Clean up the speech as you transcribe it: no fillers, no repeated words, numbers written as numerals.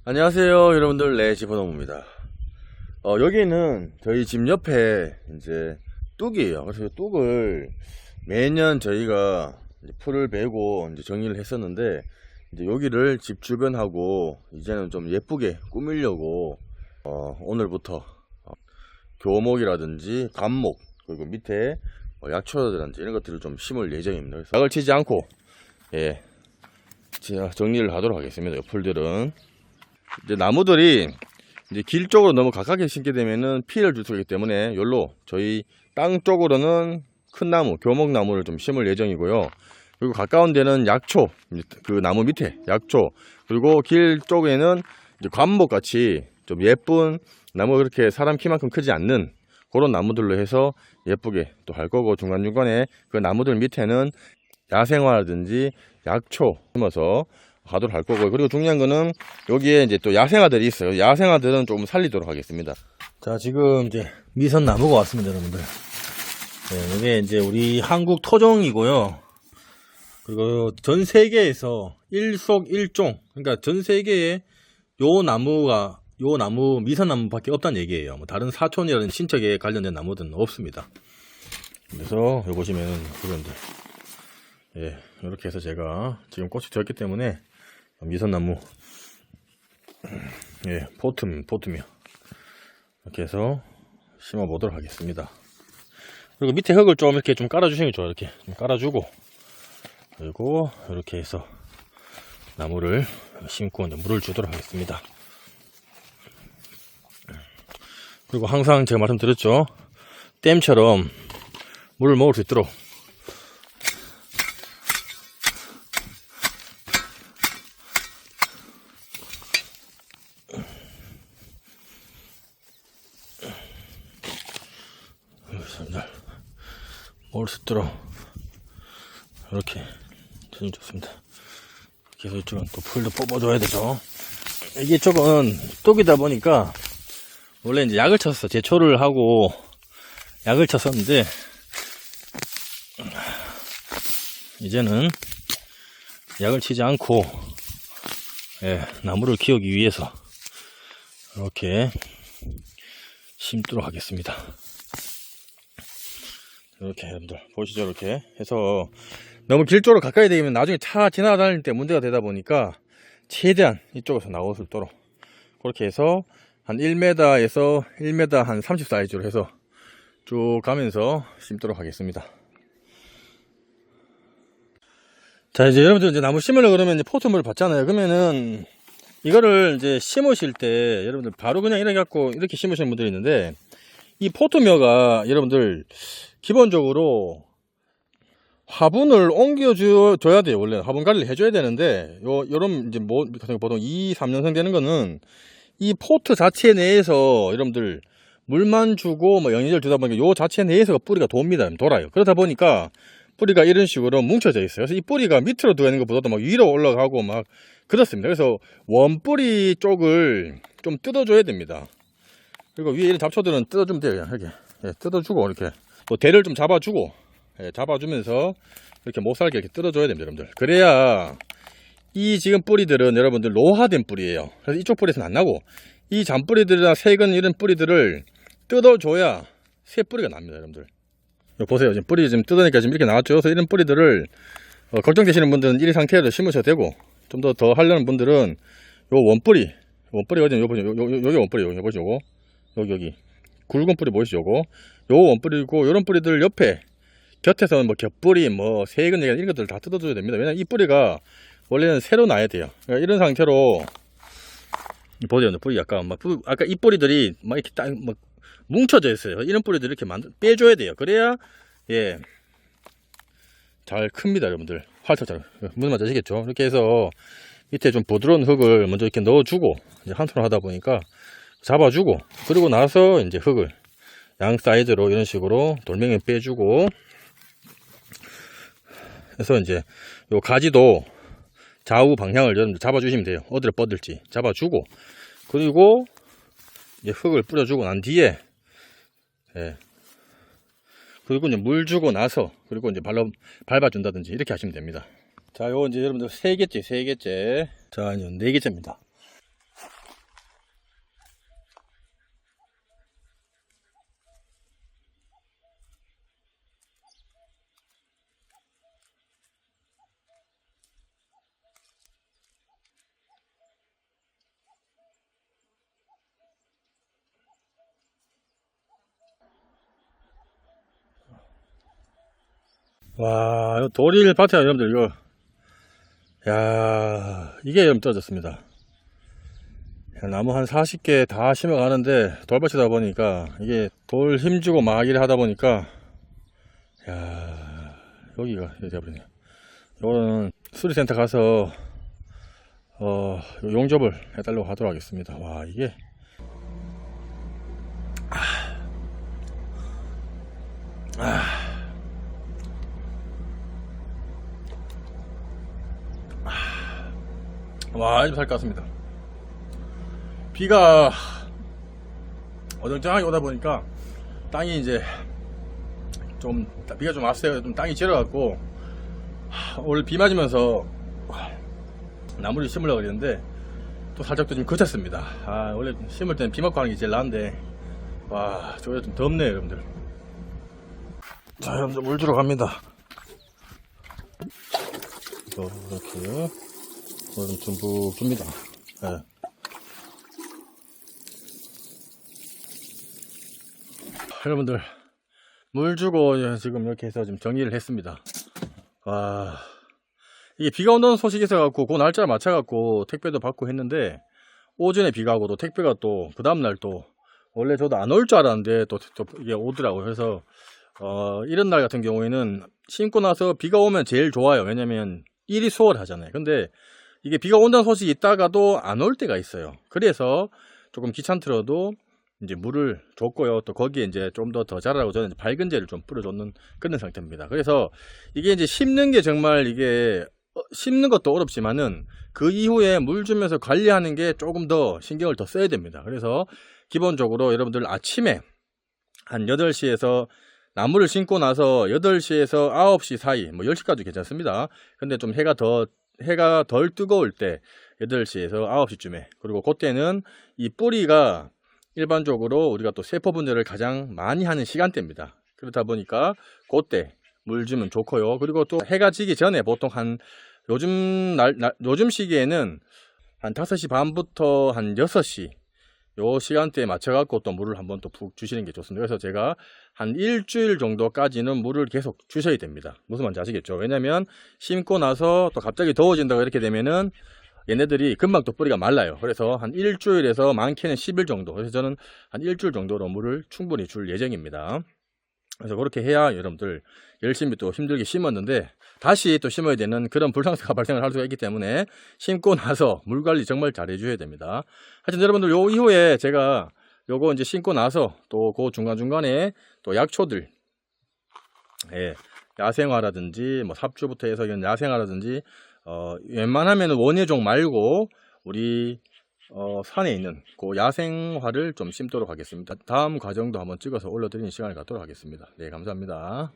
안녕하세요 여러분들, 네, 집어넣습니다. 여기는 저희 집 옆에 이제 뚝이에요. 그래서 뚝을 매년 저희가 이제 풀을 베고 이제 정리를 했었는데, 이제 여기를 집 주변하고 이제는 좀 예쁘게 꾸미려고 오늘부터 교목이라든지 관목, 그리고 밑에 약초라든지 이런 것들을 좀 심을 예정입니다. 그래서 약을 치지 않고 제가 정리를 하도록 하겠습니다. 이 풀들은 이제 나무들이 이제 길 쪽으로 너무 가깝게 심게 되면은 피해를 줄 수 있기 때문에 여기로 저희 땅 쪽으로는 큰 나무, 교목나무를 좀 심을 예정이고요. 그리고 가까운 데는 약초, 그 나무 밑에 약초, 그리고 길 쪽에는 이제 관목 같이 좀 예쁜 나무, 그렇게 사람 키만큼 크지 않는 그런 나무들로 해서 예쁘게 또 할 거고, 중간중간에 그 나무들 밑에는 야생화라든지 약초 심어서 가도록 할 거고요. 그리고 중요한 거는 여기에 이제 또 야생화들이 있어요. 야생화들은 조금 살리도록 하겠습니다. 자, 지금 이제 미선 나무가 왔습니다, 여러분들. 네, 이게 이제 우리 한국 토종이고요. 그리고 전 세계에서 일속일종, 그러니까 전 세계에 요 나무 미선나무밖에 없다는 얘기예요. 뭐 다른 사촌이라는 친척에 관련된 나무들은 없습니다. 그래서 여기 보시면은 그런데 이렇게 해서 제가 지금 꽃이 되었기 때문에 미선나무 포트며 이렇게 해서 심어 보도록 하겠습니다. 그리고 밑에 흙을 좀 이렇게 좀 깔아 주시는 게 좋아요. 이렇게 좀 깔아 주고, 그리고 이렇게 해서 나무를 심고 이제 물을 주도록 하겠습니다. 그리고 항상 제가 말씀드렸죠, 댐처럼 물을 먹을 수 있도록 먹을 수 있도록 이렇게 해주면 좋습니다. 이렇게 해서 이쪽은 또 풀도 뽑아줘야 되죠. 이게 조금 뚝이다 보니까 원래 이제 약을 쳤어. 제초를 하고 약을 쳤었는데, 이제는 약을 치지 않고 나무를 키우기 위해서 이렇게 심도록 하겠습니다. 이렇게 여러분들 보시죠. 이렇게 해서 너무 길 쪽으로 가까이 되면 나중에 차 지나다닐 때 문제가 되다 보니까 최대한 이쪽에서 나올 수 있도록 그렇게 해서 한 1m에서 1m 한 30 사이즈로 해서 쭉 가면서 심도록 하겠습니다. 자, 이제 여러분들 이제 나무 심으려고 그러면 이제 포트물을 받잖아요. 그러면은 이거를 이제 심으실 때 여러분들 바로 그냥 이렇게 갖고 이렇게 심으시는 분들이 있는데, 이 포트묘가 여러분들 기본적으로 화분을 옮겨줘야 돼요. 원래 화분 관리를 해줘야 되는데, 요런 이제 보통 2, 3년생 되는 거는 이 포트 자체 내에서 여러분들 물만 주고 뭐 영양제를 주다 보니까 요 자체 내에서 뿌리가 돕니다. 돌아요. 그러다 보니까 뿌리가 이런 식으로 뭉쳐져 있어요. 그래서 이 뿌리가 밑으로 들어있는 것보다도 막 위로 올라가고 막 그렇습니다. 그래서 원뿌리 쪽을 좀 뜯어줘야 됩니다. 그리고 위에 이런 잡초들은 뜯어주면 돼요. 그냥 이렇게 뜯어주고, 이렇게 또 대를 좀 잡아주고, 잡아주면서 이렇게 못 살게 이렇게 뜯어줘야 됩니다, 여러분들. 그래야 이 지금 뿌리들은 여러분들 노화된 뿌리예요. 그래서 이쪽 뿌리에서는 안 나고, 이 잔뿌리들이나 새근 이런 뿌리들을 뜯어줘야 새 뿌리가 납니다, 여러분들. 보세요, 지금 뿌리 지금 뜯으니까 지금 이렇게 나왔죠. 그래서 이런 뿌리들을 걱정되시는 분들은 이 상태로 심으셔도 되고, 좀 더 하려는 분들은 요 원뿌리가 어디, 여기 원뿌리, 여기 보시죠. 여기 굵은 뿌리 보이시죠? 요 원뿌리고, 요런 뿌리들 옆에 곁에서 뭐 겹뿌리, 뭐 새근 이런 것들 다 뜯어줘야 됩니다. 왜냐면 이 뿌리가 원래는 새로 나야 돼요. 그러니까 이런 상태로 보세요. 뿌리 아까 이 뿌리들이 막 이렇게 딱 막 뭉쳐져 있어요. 이런 뿌리들 이렇게 빼줘야 돼요. 그래야 잘 큽니다, 여러분들. 활짝잘 무슨 말인지 아시겠죠? 이렇게 해서 밑에 좀 부드러운 흙을 먼저 이렇게 넣어주고, 이제 한 손으로 하다 보니까 잡아주고, 그리고 나서 이제 흙을 양 사이드로 이런 식으로 돌멩이 빼주고 해서 이제 요 가지도 좌우 방향을 여러분들 잡아주시면 돼요. 어디를 뻗을지 잡아주고, 그리고 이제 흙을 뿌려주고 난 뒤에 그리고 이제 물 주고 나서, 그리고 이제 밟아준다든지 이렇게 하시면 됩니다. 자, 요거 이제 여러분들 세 개째. 자, 이제 네 개째입니다. 와, 이거 도릴 밭이야, 여러분들, 이거. 야, 이게 여러분 떨어졌습니다. 나무 한 40개 다 심어가는데, 돌밭이다 보니까, 이게 돌 힘주고 막 일을 하다 보니까, 야, 여기가 되어버리네. 이거는 수리센터 가서, 용접을 해달라고 하도록 하겠습니다. 와, 이게. 와, 이제 살 것 같습니다. 비가 어정쩡하게 오다 보니까 땅이 이제 좀 비가 좀 왔어요. 좀 땅이 질어갖고 오늘 비 맞으면서 나무를 심으려고 그랬는데 또 살짝 또 좀 그쳤습니다. 원래 심을 때는 비 맞고 하는 게 제일 나은데 와, 저게 좀 덥네요, 여러분들. 자, 여러분들 물 주러 갑니다. 이렇게 좀 듬뿍 줍니다. 네. 여러분들 물 주고 지금 이렇게 해서 지금 정리를 했습니다. 와, 이게 비가 온다는 소식이 있어갖고 그 날짜를 맞춰갖고 택배도 받고 했는데 오전에 비가 오고 또 택배가 또 그 다음날 또 원래 저도 안 올 줄 알았는데 또 이게 오더라고요. 그래서 이런 날 같은 경우에는 심고 나서 비가 오면 제일 좋아요. 왜냐면 일이 수월하잖아요. 근데 이게 비가 온다는 소식이 있다가도 안 올 때가 있어요. 그래서 조금 귀찮더라도 이제 물을 줬고요. 또 거기에 이제 좀 더 자라라고 저는 밝은재를 좀 뿌려줬는 그런 상태입니다. 그래서 이게 이제 심는 게 정말 이게 심는 것도 어렵지만은 그 이후에 물 주면서 관리하는 게 조금 더 신경을 더 써야 됩니다. 그래서 기본적으로 여러분들 아침에 한 8시에서 나무를 심고 나서 8시에서 9시 사이, 뭐 10시까지 괜찮습니다. 근데 좀 해가 덜 뜨거울 때 8시에서 9시쯤에, 그리고 그때는 이 뿌리가 일반적으로 우리가 또 세포 분열을 가장 많이 하는 시간대입니다. 그렇다 보니까 그때 물 주면 좋고요. 그리고 또 해가 지기 전에 보통 한 요즘 시기에는 한 5시 반부터 한 6시 요 시간대에 맞춰갖고 또 물을 한번 또 푹 주시는 게 좋습니다. 그래서 제가 한 일주일 정도까지는 물을 계속 주셔야 됩니다. 무슨 말인지 아시겠죠? 왜냐면 심고 나서 또 갑자기 더워진다고 이렇게 되면은 얘네들이 금방 또 뿌리가 말라요. 그래서 한 일주일에서 많게는 10일 정도. 그래서 저는 한 일주일 정도로 물을 충분히 줄 예정입니다. 그래서 그렇게 해야 여러분들 열심히 또 힘들게 심었는데 다시 또 심어야 되는 그런 불상사가 발생을 할 수가 있기 때문에 심고 나서 물 관리 정말 잘 해줘야 됩니다. 하여튼 여러분들 요 이후에 제가 요거 이제 심고 나서 또 그 중간중간에 또 약초들, 예, 야생화라든지 뭐 삽주부터 해서 이런 야생화라든지 웬만하면 원예종 말고 우리 산에 있는 그 야생화를 좀 심도록 하겠습니다. 다음 과정도 한번 찍어서 올려드리는 시간을 갖도록 하겠습니다. 네, 감사합니다.